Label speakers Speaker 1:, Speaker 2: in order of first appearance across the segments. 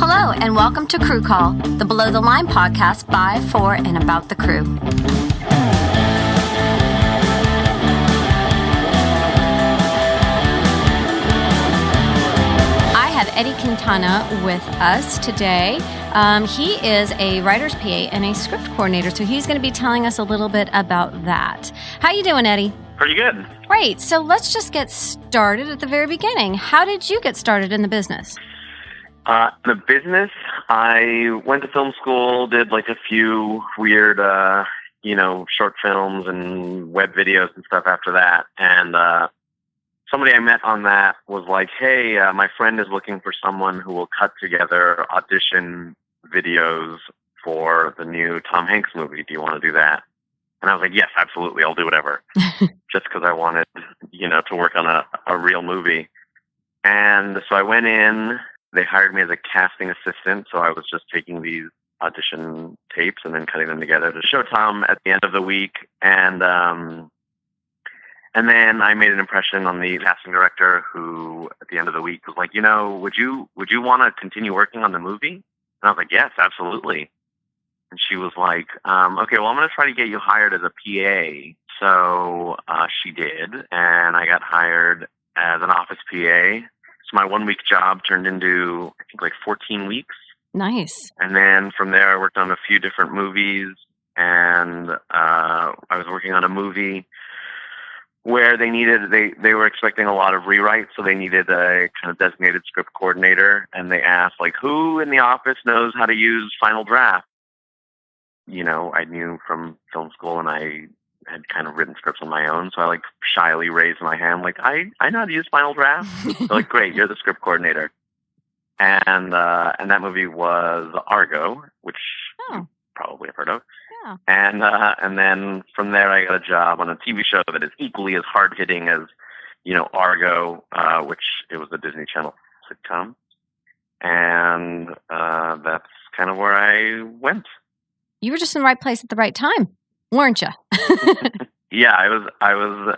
Speaker 1: Hello, and welcome to Crew Call, the Below the Line podcast by, for, and about the crew. I have Eddie Quintana with us today. He is a writer's PA and a script coordinator, so he's going to be telling us a little bit about that. How you doing, Eddie?
Speaker 2: Pretty good.
Speaker 1: Great. So let's just get started at the very beginning. How did you get started in the business?
Speaker 2: The business, I went to film school, did like a few weird, short films and web videos and stuff after that. And somebody I met on that was like, hey, my friend is looking for someone who will cut together audition videos for the new Tom Hanks movie. Do you want to do that? And I was like, yes, absolutely. I'll do whatever. Just because I wanted, to work on a real movie. And so I went in. They hired me as a casting assistant, so I was just taking these audition tapes and then cutting them together to show Tom at the end of the week. And then I made an impression on the casting director, who at the end of the week was like, would you want to continue working on the movie? And I was like, yes, absolutely. And she was like, okay, well, I'm going to try to get you hired as a PA. So she did, and I got hired as an office PA. So my 1 week job turned into, I think, like 14 weeks. Nice. And then from there, I worked on a few different movies, and I was working on a movie where they were expecting a lot of rewrites, so they needed a kind of designated script coordinator, and they asked, like, who in the office knows how to use Final Draft? I knew from film school, and I had kind of written scripts on my own, so I shyly raised my hand, like, I know how to use Final Draft. They're like, great, you're the script coordinator. And that movie was Argo, which you probably have heard of. Yeah. And then from there, I got a job on a TV show that is equally as hard hitting as Argo, which it was the Disney Channel sitcom, and that's kind of where I went. You were just in the right place at the right time, weren't you? Yeah, I was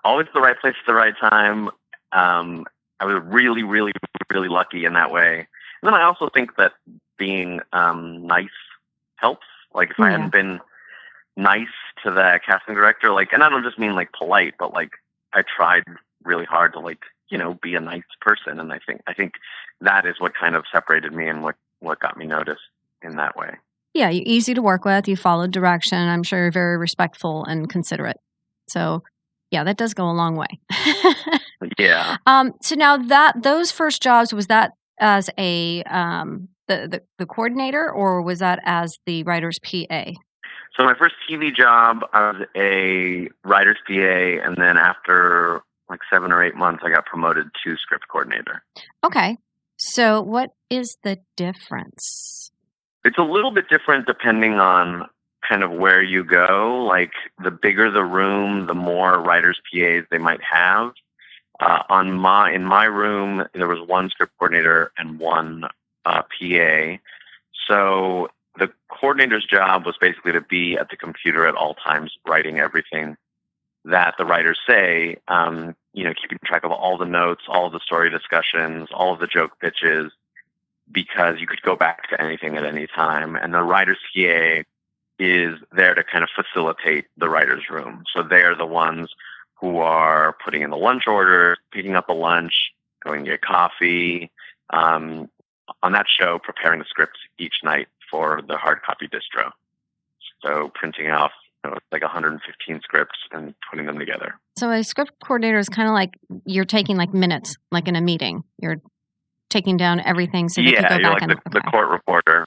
Speaker 2: always the right place at the right time. I was really, really, really lucky in that way. And then I also think that being nice helps. Like, if I hadn't been nice to the casting director, and I don't just mean polite, but I tried really hard to be a nice person. And I think that is what kind of separated me and what got me noticed in that way. Yeah, you're easy to work with. You followed direction. I'm sure you're very respectful and considerate. So, yeah, that does go a long way. Yeah. So now those first jobs, was that as a the coordinator, or was that as the writer's PA? So my first TV job, I was a writer's PA, and then after 7 or 8 months, I got promoted to script coordinator. Okay. So what is the difference? It's a little bit different depending on kind of where you go. The bigger the room, the more writers' PAs they might have. In my room, there was one script coordinator and one PA. So the coordinator's job was basically to be at the computer at all times, writing everything that the writers say, keeping track of all the notes, all of the story discussions, all of the joke pitches, because you could go back to anything at any time. And the writer's PA is there to kind of facilitate the writer's room. So they're the ones who are putting in the lunch order, picking up a lunch, going to get coffee. On that show, preparing the scripts each night for the hard copy distro. So printing off 115 scripts and putting them together. So a script coordinator is kind of like you're taking minutes, like in a meeting. You're taking down everything so they can go back. Yeah, the court reporter.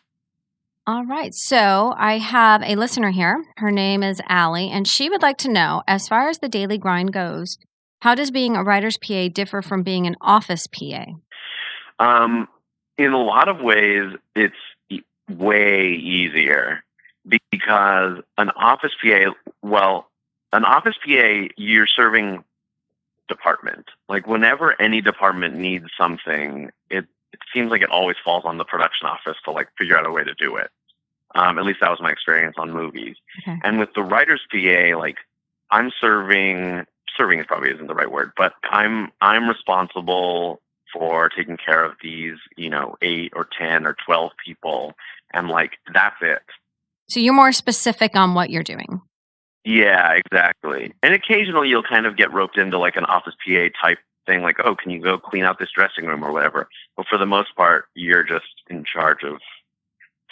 Speaker 2: All right. So I have a listener here. Her name is Allie, and she would like to know, as far as the daily grind goes, how does being a writer's PA differ from being an office PA? In a lot of ways, it's way easier because an office PA, you're serving department. Whenever any department needs something, it seems like it always falls on the production office to figure out a way to do it. At least that was my experience on movies. Okay. And with the writer's PA, I'm serving is probably isn't the right word, but I'm responsible for taking care of these, 8 or 10 or 12 people. And like, that's it.
Speaker 1: So you're more specific on what you're doing.
Speaker 2: Yeah, exactly. And occasionally you'll kind of get roped into like an office PA type thing, like, oh, can you go clean out this dressing room or whatever? But for the most part, you're just in charge of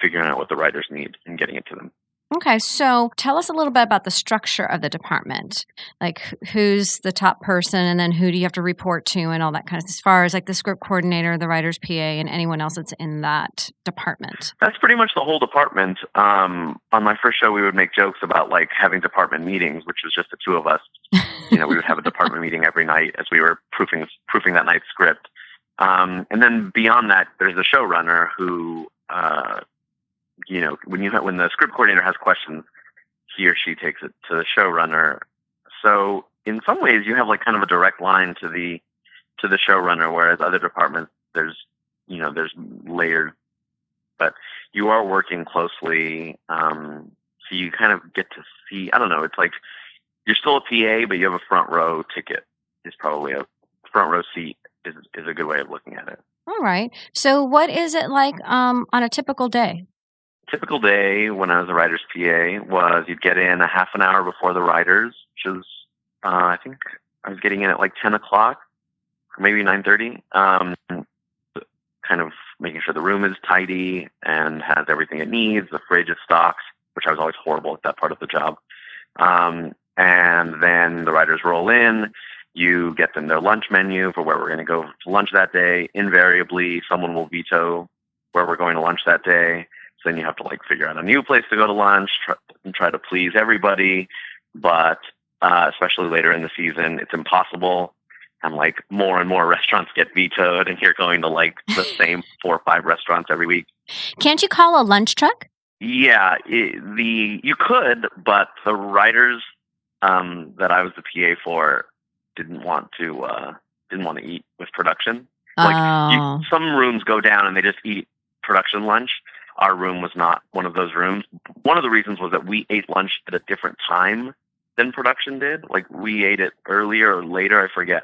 Speaker 2: figuring out what the writers need and getting it to them.
Speaker 1: Okay, so tell us a little bit about the structure of the department. Like who's the top person and then who do you have to report to and all that kind of, as far as like the script coordinator, the writer's PA, and anyone else that's in that department.
Speaker 2: That's pretty much the whole department. On my first show, we would make jokes about like having department meetings, which was just the two of us. We would have a department meeting every night as we were proofing that night's script. And then beyond that, there's the showrunner who, when the script coordinator has questions, he or she takes it to the showrunner. So in some ways, you have like kind of a direct line to the showrunner, whereas other departments there's layers, but you are working closely. So you kind of get to see. I don't know. It's like you're still a PA, but you have a front row ticket. Is probably a front row seat is a good way of looking at it.
Speaker 1: All right. So what is it like on a typical day?
Speaker 2: Typical day when I was a writer's PA was you'd get in a half an hour before the writers, which was, I think I was getting in at like 10 o'clock, or maybe 9:30, kind of making sure the room is tidy and has everything it needs, the fridge is stocked, which I was always horrible at that part of the job. And then the writers roll in, you get them their lunch menu for where we're going to go to lunch that day. Invariably, someone will veto where we're going to lunch that day. So then you have to like figure out a new place to go to lunch and try to please everybody. But especially later in the season, it's impossible. And like more and more restaurants get vetoed, and you're going to like the same 4 or 5 restaurants every week.
Speaker 1: Can't you call a lunch truck?
Speaker 2: Yeah, you could, but the writers that I was the PA for didn't want to eat with production. Like some rooms go down and they just eat production lunch. Our room was not one of those rooms. One of the reasons was that we ate lunch at a different time than production did. Like we ate it earlier or later, I forget.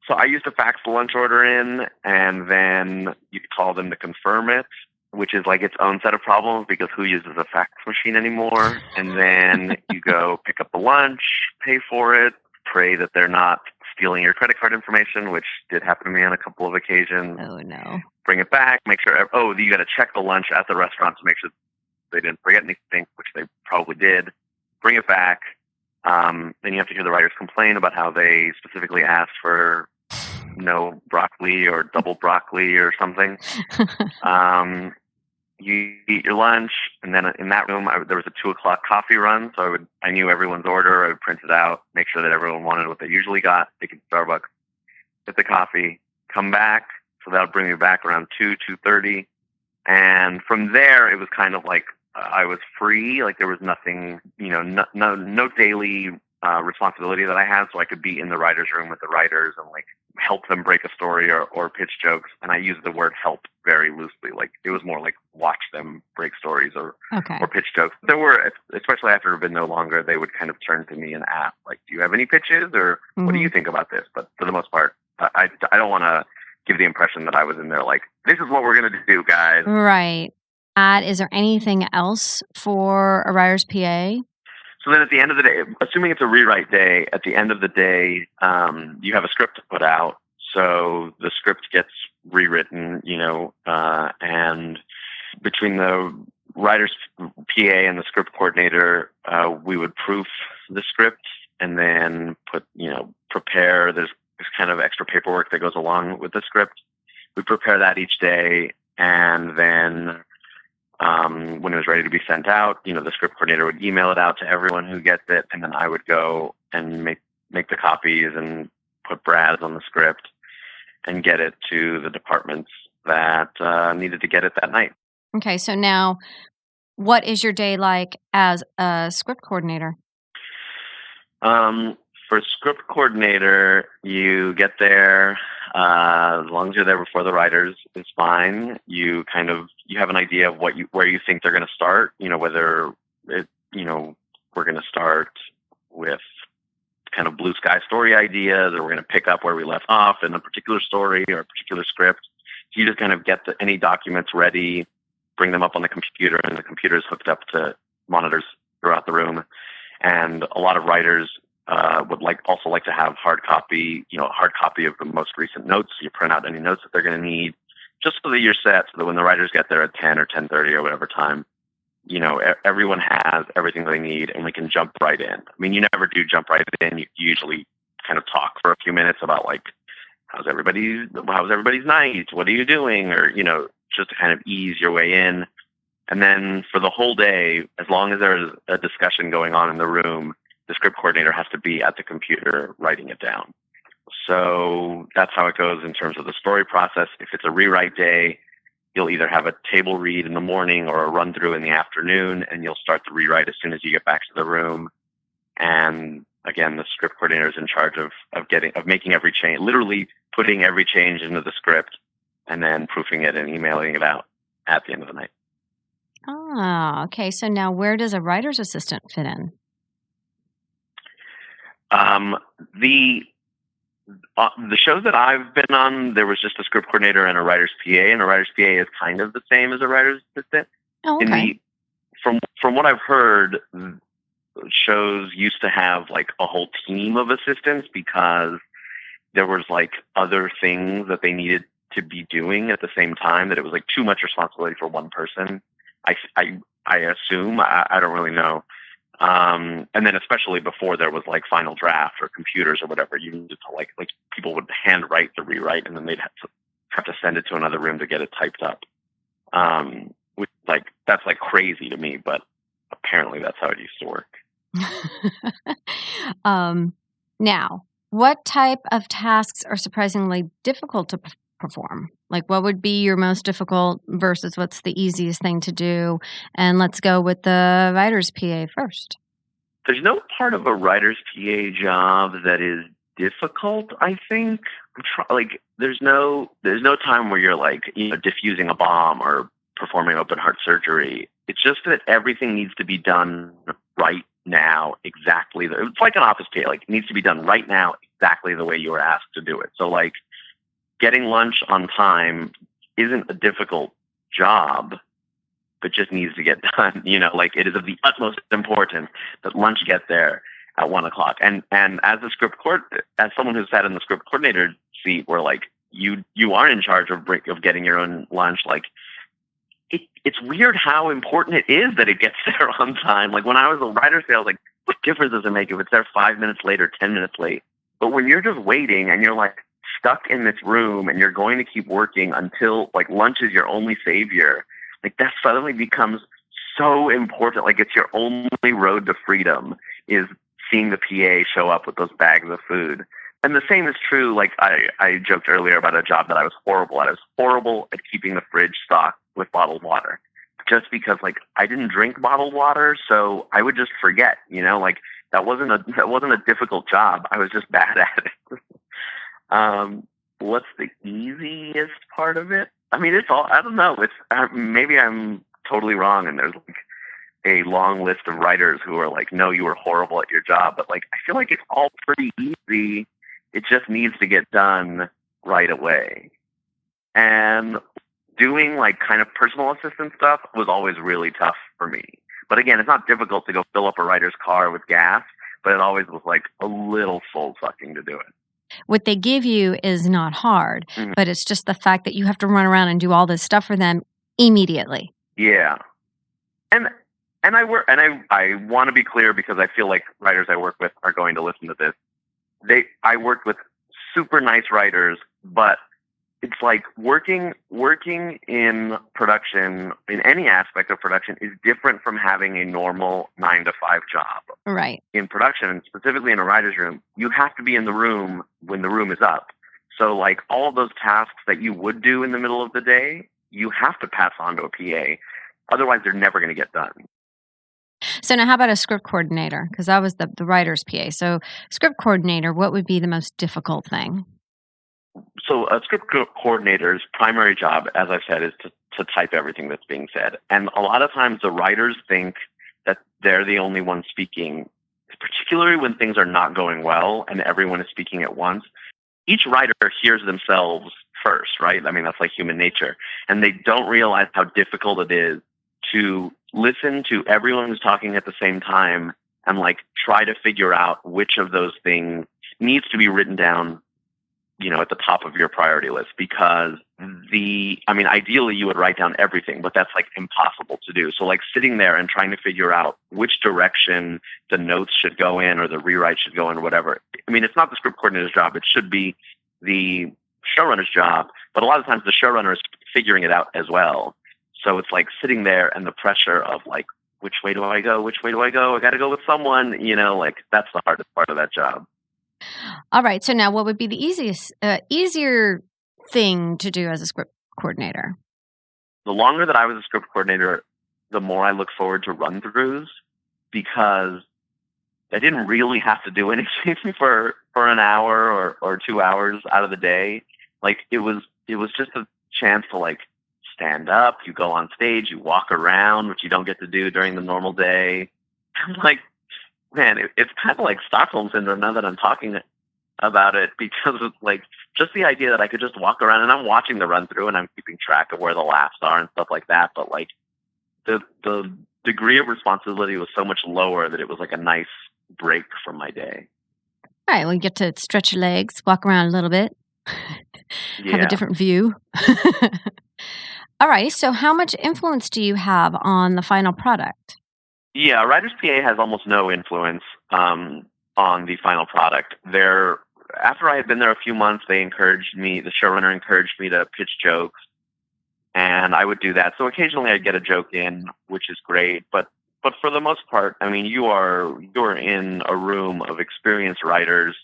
Speaker 2: So I used to fax the lunch order in, and then you could call them to confirm it, which is like its own set of problems because who uses a fax machine anymore? And then you go pick up the lunch, pay for it, pray that they're not stealing your credit card information, which did happen to me on a couple of occasions.
Speaker 1: Oh, no.
Speaker 2: Bring it back, make sure, you got to check the lunch at the restaurant to make sure they didn't forget anything, which they probably did. Bring it back. Then you have to hear the writers complain about how they specifically asked for no broccoli or double broccoli or something. You eat your lunch, and then in that room, there was a 2 o'clock coffee run, so I knew everyone's order. I would print it out, make sure that everyone wanted what they usually got. Take it to Starbucks, get the coffee, come back. So that'll bring me back around 2:30. And from there, it was kind of like I was free. Like there was nothing, no daily responsibility that I had. So I could be in the writer's room with the writers and like help them break a story or pitch jokes. And I use the word help very loosely. Like it was more like watch them break stories or pitch jokes. There were, especially after it had been no longer, they would kind of turn to me and ask, like, do you have any pitches or what do you think about this? But for the most part, I don't want to give the impression that I was in there like, this is what we're going to do, guys.
Speaker 1: Right. Is there anything else for a writer's PA?
Speaker 2: So then at the end of the day, assuming it's a rewrite day, at the end of the day, you have a script to put out. So the script gets rewritten, and between the writer's PA and the script coordinator, we would proof the script and then prepare. There's kind of extra paperwork that goes along with the script. We prepare that each day, and then when it was ready to be sent out, the script coordinator would email it out to everyone who gets it, and then I would go and make the copies and put brads on the script and get it to the departments that needed to get it that night.
Speaker 1: Okay, so now what is your day like as a script coordinator?
Speaker 2: For script coordinator, you get there, as long as you're there before the writers, it's fine. You have an idea of where you think they're going to start, whether we're going to start with kind of blue sky story ideas, or we're going to pick up where we left off in a particular story or a particular script. So you just kind of get any documents ready, bring them up on the computer, and the computer is hooked up to monitors throughout the room. And a lot of writers would also like to have hard copy of the most recent notes. You print out any notes that they're going to need, just so that you're set, so that when the writers get there at 10 or 10:30 or whatever time, everyone has everything they need and we can jump right in. I mean, you never do jump right in. You usually kind of talk for a few minutes about like, how's everybody's night? What are you doing? Or, just to kind of ease your way in. And then for the whole day, as long as there's a discussion going on in the room, the script coordinator has to be at the computer writing it down. So that's how it goes in terms of the story process. If it's a rewrite day, you'll either have a table read in the morning or a run through in the afternoon, and you'll start the rewrite as soon as you get back to the room. And again, the script coordinator is in charge of making every change, literally putting every change into the script and then proofing it and emailing it out at the end of the night.
Speaker 1: Ah, okay. So now where does a writer's assistant fit in?
Speaker 2: The shows that I've been on, there was just a script coordinator and a writer's PA, and a writer's PA is kind of the same as a writer's assistant.
Speaker 1: Oh, okay.
Speaker 2: From what I've heard, shows used to have like a whole team of assistants because there was like other things that they needed to be doing at the same time, that it was like too much responsibility for one person. I assume, I don't really know. And then especially before there was like final draft or computers or whatever, you needed to like people would hand write the rewrite and then they'd have to send it to another room to get it typed up. Which, that's like crazy to me, but apparently that's how it used to work.
Speaker 1: Now, what type of tasks are surprisingly difficult to perform? Like, what would be your most difficult versus what's the easiest thing to do? And let's go with the writer's PA first.
Speaker 2: There's no part of a writer's PA job that is difficult, I think. There's no time where you're like, diffusing a bomb or performing open heart surgery. It's just that everything needs to be done right now, exactly. It's like an office PA. Like, it needs to be done right now, exactly the way you were asked to do it. So, like, getting lunch on time isn't a difficult job, but just needs to get done. It is of the utmost importance that lunch get there at 1:00. And as as someone who sat in the script coordinator seat, where like you are in charge of getting your own lunch, like it's weird how important it is that it gets there on time. Like when I was a writer's PA, I was like, what difference does it make if it's there 5 minutes late or 10 minutes late? But when you're just waiting and you're like stuck in this room and you're going to keep working until like lunch is your only savior, like that suddenly becomes so important. Like it's your only road to freedom is seeing the PA show up with those bags of food. And the same is true. Like I joked earlier about a job that I was horrible at. I was horrible at keeping the fridge stocked with bottled water, just because like I didn't drink bottled water, so I would just forget. Like that wasn't a difficult job. I was just bad at it. What's the easiest part of it? I mean, it's all, I don't know. Maybe I'm totally wrong and there's like a long list of writers who are like, no, you were horrible at your job. But like, I feel like it's all pretty easy. It just needs to get done right away. And doing like kind of personal assistant stuff was always really tough for me. But again, it's not difficult to go fill up a writer's car with gas, but it always was like a little soul sucking to do it.
Speaker 1: What they give you is not hard, but it's just the fact that you have to run around and do all this stuff for them immediately.
Speaker 2: Yeah. And I want to be clear because I feel like writers I work with are going to listen to this. I worked with super nice writers, but it's like working in production, in any aspect of production, is different from having a normal 9 to 5 job.
Speaker 1: Right.
Speaker 2: In production, and specifically in a writer's room, you have to be in the room when the room is up. So like all of those tasks that you would do in the middle of the day, you have to pass on to a PA. Otherwise, they're never going to get done.
Speaker 1: So now how about a script coordinator? Because I was the writer's PA. So script coordinator, what would be the most difficult thing?
Speaker 2: So a script coordinator's primary job, as I said, is to type everything that's being said. And a lot of times the writers think that they're the only one speaking particularly when things are not going well and everyone is speaking at once, each writer hears themselves first, right? I mean, that's like human nature. And they don't realize how difficult it is to listen to everyone who's talking at the same time and like try to figure out which of those things needs to be written down, at the top of your priority list, because ideally you would write down everything, but that's like impossible to do. So like sitting there and trying to figure out which direction the notes should go in or the rewrite should go in or whatever. I mean, it's not the script coordinator's job. It should be the showrunner's job, but a lot of times the showrunner is figuring it out as well. So it's like sitting there and the pressure of like, which way do I go? Which way do I go? I got to go with someone, like that's the hardest part of that job.
Speaker 1: All right. So now what would be the easier thing to do as a script coordinator?
Speaker 2: The longer that I was a script coordinator, the more I look forward to run-throughs, because I didn't really have to do anything for an hour or 2 hours out of the day. Like it was just a chance to like stand up, you go on stage, you walk around, which you don't get to do during the normal day. I'm like, man, it's kind of like Stockholm Syndrome now that I'm talking about it, because it's like just the idea that I could just walk around and I'm watching the run through and I'm keeping track of where the laughs are and stuff like that. But like the degree of responsibility was so much lower that it was like a nice break from my day.
Speaker 1: All right. Well, you get to stretch your legs, walk around a little bit, have a different view. All right. So how much influence do you have on the final product?
Speaker 2: Yeah, Writer's PA has almost no influence on the final product. After I had been there a few months, the showrunner encouraged me to pitch jokes, and I would do that. So occasionally I'd get a joke in, which is great. But for the most part, I mean, you're in a room of experienced writers,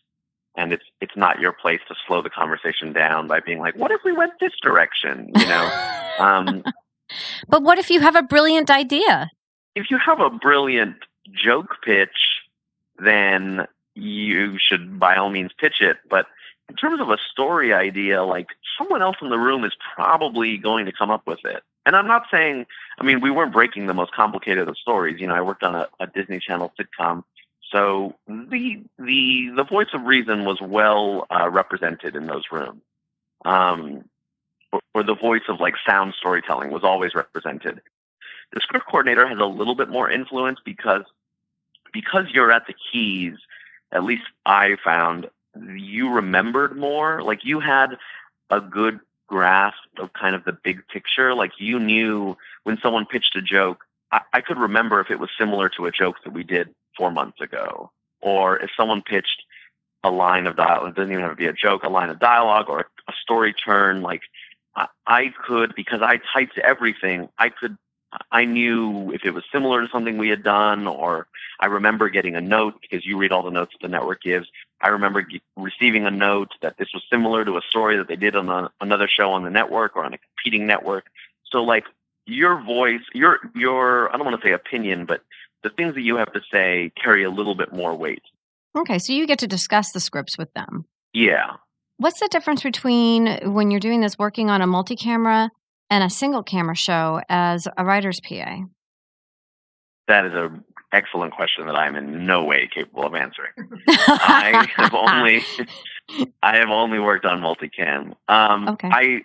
Speaker 2: and it's not your place to slow the conversation down by being like, what if we went this direction,
Speaker 1: But what if you have a brilliant idea?
Speaker 2: If you have a brilliant joke pitch, then you should by all means pitch it. But in terms of a story idea, like someone else in the room is probably going to come up with it. And I'm not saying, we weren't breaking the most complicated of stories. I worked on a Disney Channel sitcom. So the voice of reason was well represented in those rooms. Or the voice of like sound storytelling was always represented. The script coordinator has a little bit more influence because you're at the keys. At least I found you remembered more. Like you had a good grasp of kind of the big picture. Like you knew when someone pitched a joke, I could remember if it was similar to a joke that we did 4 months ago, or if someone pitched a line of dialogue. It doesn't even have to be a joke, a line of dialogue or a story turn. Like I could, because I typed everything, I knew if it was similar to something we had done, or I remember getting a note because you read all the notes that the network gives. I remember receiving a note that this was similar to a story that they did on another show on the network or on a competing network. So like your voice, your I don't want to say opinion, but the things that you have to say carry a little bit more weight.
Speaker 1: Okay, so you get to discuss the scripts with them.
Speaker 2: Yeah.
Speaker 1: What's the difference between when you're doing this working on a multi-camera and a single camera show as a writer's PA?
Speaker 2: That is an excellent question that I am in no way capable of answering. I have only worked on multicam.
Speaker 1: Okay.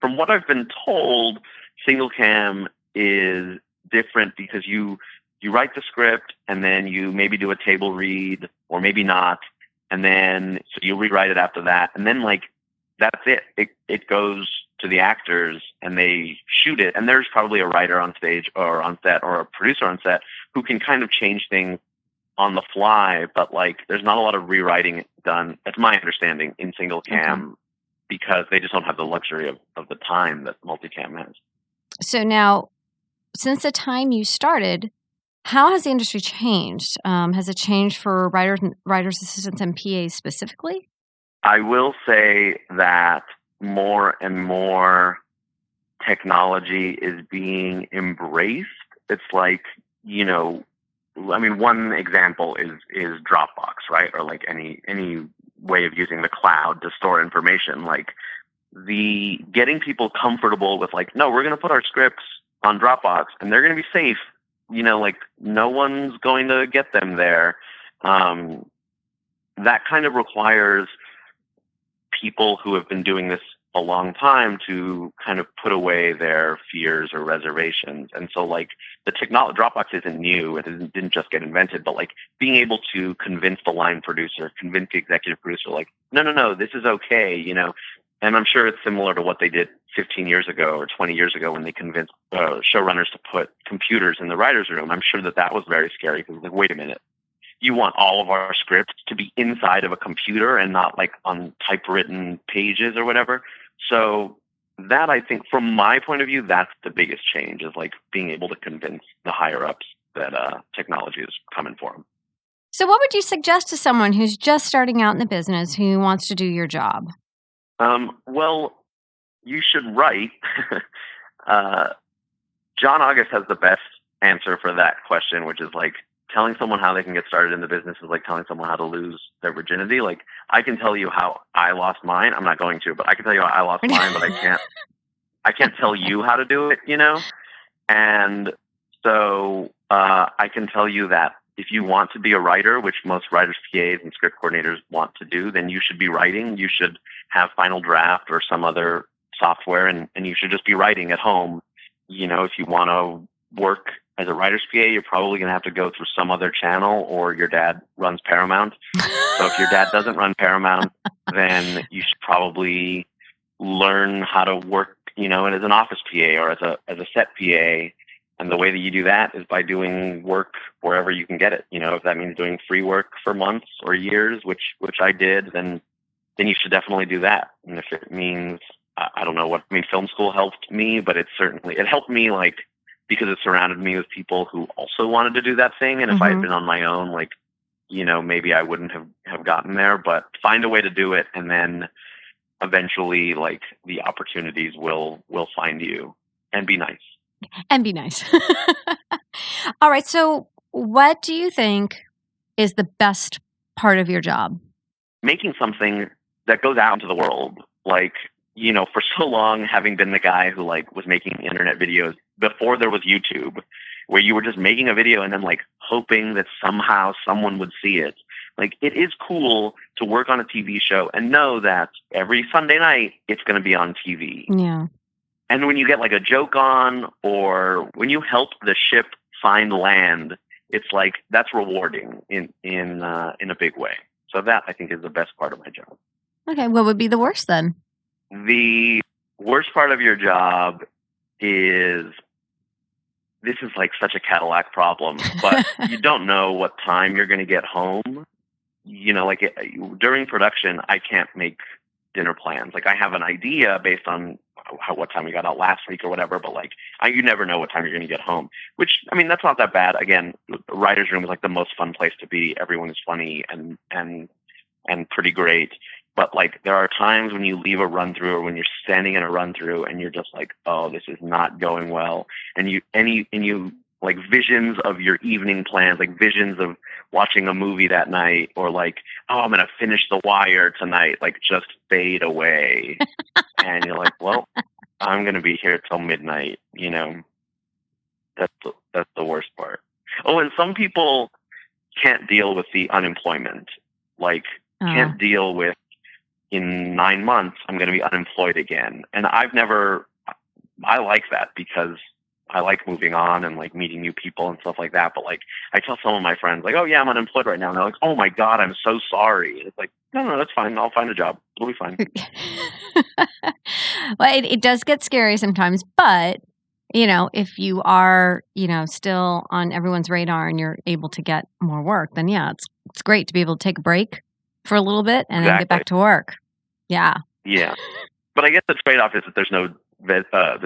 Speaker 2: From what I've been told, Singlecam is different because you write the script and then you maybe do a table read or maybe not, and then so you rewrite it after that, and then like that's it. It goes to the actors and they shoot it, and there's probably a writer on stage or on set or a producer on set who can kind of change things on the fly, but like there's not a lot of rewriting done, that's my understanding, in Singlecam, because they just don't have the luxury of the time that multicam has.
Speaker 1: So now, since the time you started, how has the industry changed? Has it changed for writers, assistants, and PAs specifically?
Speaker 2: I will say that more and more technology is being embraced. It's like, one example is Dropbox, right? Or like any way of using the cloud to store information. Like the getting people comfortable with like, no, we're going to put our scripts on Dropbox and they're going to be safe. Like no one's going to get them there. that kind of requires people who have been doing this a long time to kind of put away their fears or reservations. And so like the technology, Dropbox isn't new. It didn't just get invented, but like being able to convince the line producer, convince the executive producer, like, no, this is okay, you know? And I'm sure it's similar to what they did 15 years ago or 20 years ago when they convinced showrunners to put computers in the writer's room. I'm sure that was very scary because like, wait a minute. You want all of our scripts to be inside of a computer and not like on typewritten pages or whatever. So that, I think, from my point of view, that's the biggest change, is like being able to convince the higher ups that technology is coming for them.
Speaker 1: So what would you suggest to someone who's just starting out in the business who wants to do your job?
Speaker 2: Well, you should write. John August has the best answer for that question, which is like, telling someone how they can get started in the business is like telling someone how to lose their virginity. Like, I can tell you how I lost mine. I'm not going to, but I can tell you how I lost mine, but I can't tell you how to do it, you know? And so I can tell you that if you want to be a writer, which most writers, PAs, and script coordinators want to do, then you should be writing. You should have Final Draft or some other software, and you should just be writing at home. You know, if you want to work as a writer's PA, you're probably going to have to go through some other channel, or your dad runs Paramount. So if your dad doesn't run Paramount, then you should probably learn how to work, you know, as an office PA or as a set PA. And the way that you do that is by doing work wherever you can get it. You know, if that means doing free work for months or years, which I did, then you should definitely do that. And if it means, I don't know what, I mean, film school helped me, but it helped me, like, because it surrounded me with people who also wanted to do that thing. And if I had been on my own, like, you know, maybe I wouldn't have gotten there, but find a way to do it. And then eventually, like, the opportunities will find you, and be nice.
Speaker 1: And be nice. All right. So what do you think is the best part of your job?
Speaker 2: Making something that goes out into the world. Like, you know, for so long, having been the guy who like was making internet videos before there was YouTube, where you were just making a video and then like hoping that somehow someone would see it. Like, it is cool to work on a TV show and know that every Sunday night it's going to be on TV.
Speaker 1: Yeah.
Speaker 2: And when you get like a joke on, or when you help the ship find land, it's like, that's rewarding in a big way. So that, I think, is the best part of my job.
Speaker 1: Okay. What would be the worst then?
Speaker 2: The worst part of your job is, this is like such a Cadillac problem, but you don't know what time you're going to get home. You know, like during production, I can't make dinner plans. Like, I have an idea based on what time we got out last week or whatever, but like, you never know what time you're going to get home, which, I mean, that's not that bad. Again, the writer's room is like the most fun place to be. Everyone is funny and pretty great. But like, there are times when you leave a run through, or when you're standing in a run through and you're just like, oh, this is not going well. And you like, visions of your evening plans, like visions of watching a movie that night, or like, oh, I'm going to finish The Wire tonight, like, just fade away. And you're like, well, I'm going to be here till midnight, you know. That's the worst part. Oh, and some people can't deal with the unemployment. Like, can't deal with, in 9 months, I'm going to be unemployed again. And I like that, because I like moving on and like meeting new people and stuff like that. But like, I tell some of my friends, like, oh yeah, I'm unemployed right now. And they're like, oh my God, I'm so sorry. And it's like, no, that's fine. I'll find a job. It'll be fine.
Speaker 1: Well, it does get scary sometimes, but you know, if you are, you know, still on everyone's radar and you're able to get more work, then yeah, it's great to be able to take a break for a little bit and then get back to work. Yeah.
Speaker 2: Yeah. But I guess the trade-off is that there's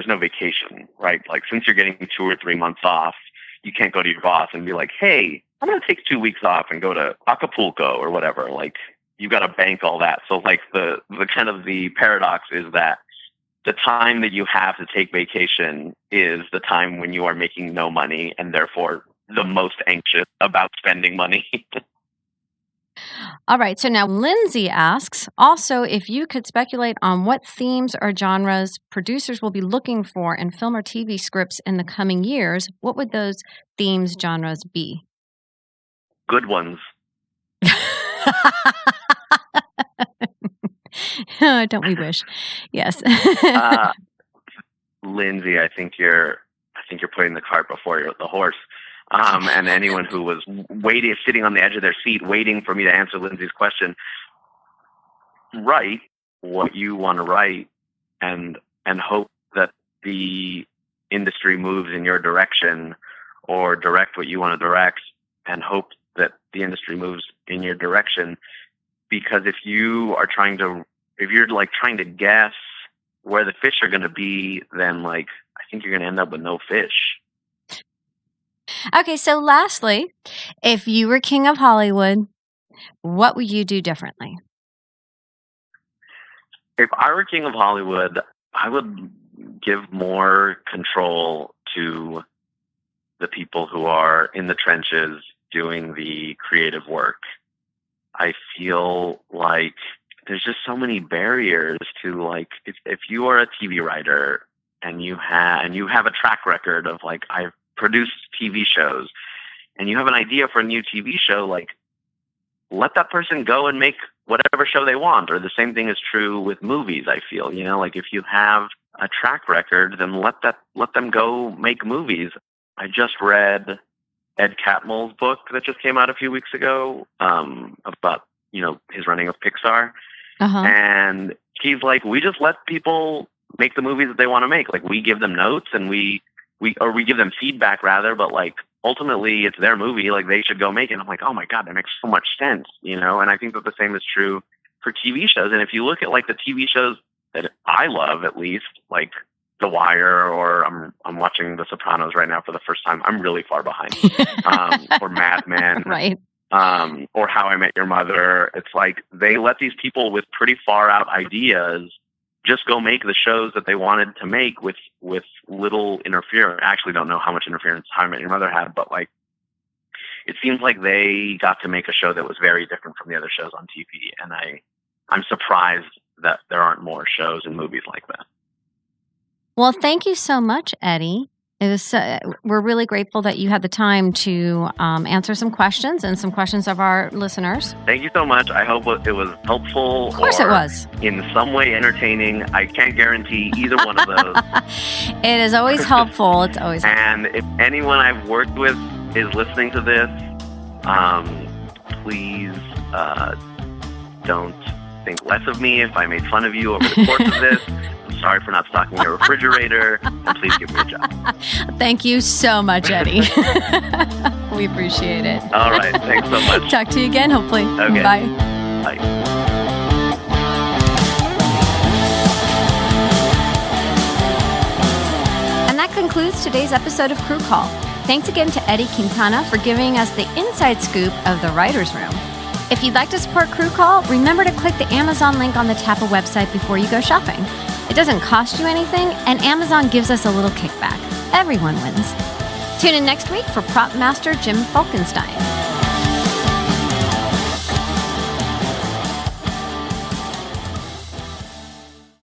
Speaker 2: no vacation, right? Like, since you're getting 2 or 3 months off, you can't go to your boss and be like, hey, I'm going to take 2 weeks off and go to Acapulco or whatever. Like, you got to bank all that. So like, the kind of the paradox is that the time that you have to take vacation is the time when you are making no money, and therefore the most anxious about spending money.
Speaker 1: All right. So now Lindsay asks, also, if you could speculate on what themes or genres producers will be looking for in film or TV scripts in the coming years, what would those themes, genres be?
Speaker 2: Good ones.
Speaker 1: Don't we wish? Yes.
Speaker 2: Lindsay, I think you're putting the cart before the horse. And anyone who was sitting on the edge of their seat, waiting for me to answer Lindsay's question, write what you want to write, and hope that the industry moves in your direction, or direct what you want to direct, and hope that the industry moves in your direction. Because if you're trying to guess where the fish are going to be, then I think you're going to end up with no fish.
Speaker 1: Okay, so lastly, if you were king of Hollywood, what would you do differently?
Speaker 2: If I were king of Hollywood, I would give more control to the people who are in the trenches doing the creative work. I feel like there's just so many barriers to if you are a TV writer and you have a track record of I've produced TV shows, and you have an idea for a new TV show, let that person go and make whatever show they want. Or the same thing is true with movies, I feel. If you have a track record, then let them go make movies. I just read Ed Catmull's book that just came out a few weeks ago about his running of Pixar. And he's we just let people make the movies that they want to make. We give them notes, and we give them feedback rather, but ultimately it's their movie. They should go make it. And I'm oh my God, that makes so much sense, And I think that the same is true for TV shows. And if you look at the TV shows that I love, at least The Wire, or I'm watching The Sopranos right now for the first time. I'm really far behind. Or Mad Men.
Speaker 1: Right.
Speaker 2: Or How I Met Your Mother. It's they let these people with pretty far out ideas just go make the shows that they wanted to make with little interference. I actually don't know how much interference How I Met Your Mother had, but it seems like they got to make a show that was very different from the other shows on TV. And I'm surprised that there aren't more shows and movies like that.
Speaker 1: Well, thank you so much, Eddie. It was, we're really grateful that you had the time to answer some questions and some questions of our listeners.
Speaker 2: Thank you so much. I hope it was helpful.
Speaker 1: Of course it was.
Speaker 2: In some way entertaining. I can't guarantee either one of those.
Speaker 1: It is always helpful. It's always
Speaker 2: And if anyone I've worked with is listening to this, please don't think less of me if I made fun of you over the course of this. Sorry for not stocking your refrigerator, and please give me a job.
Speaker 1: Thank you so much, Eddie. We appreciate it.
Speaker 2: All right. Thanks so much.
Speaker 1: Talk to you again, hopefully.
Speaker 2: Okay.
Speaker 1: Bye.
Speaker 2: Bye.
Speaker 1: And that concludes today's episode of Crew Call. Thanks again to Eddie Quintana for giving us the inside scoop of the writer's room. If you'd like to support Crew Call, remember to click the Amazon link on the Tappa website before you go shopping. It doesn't cost you anything, and Amazon gives us a little kickback. Everyone wins. Tune in next week for prop master Jim Falkenstein.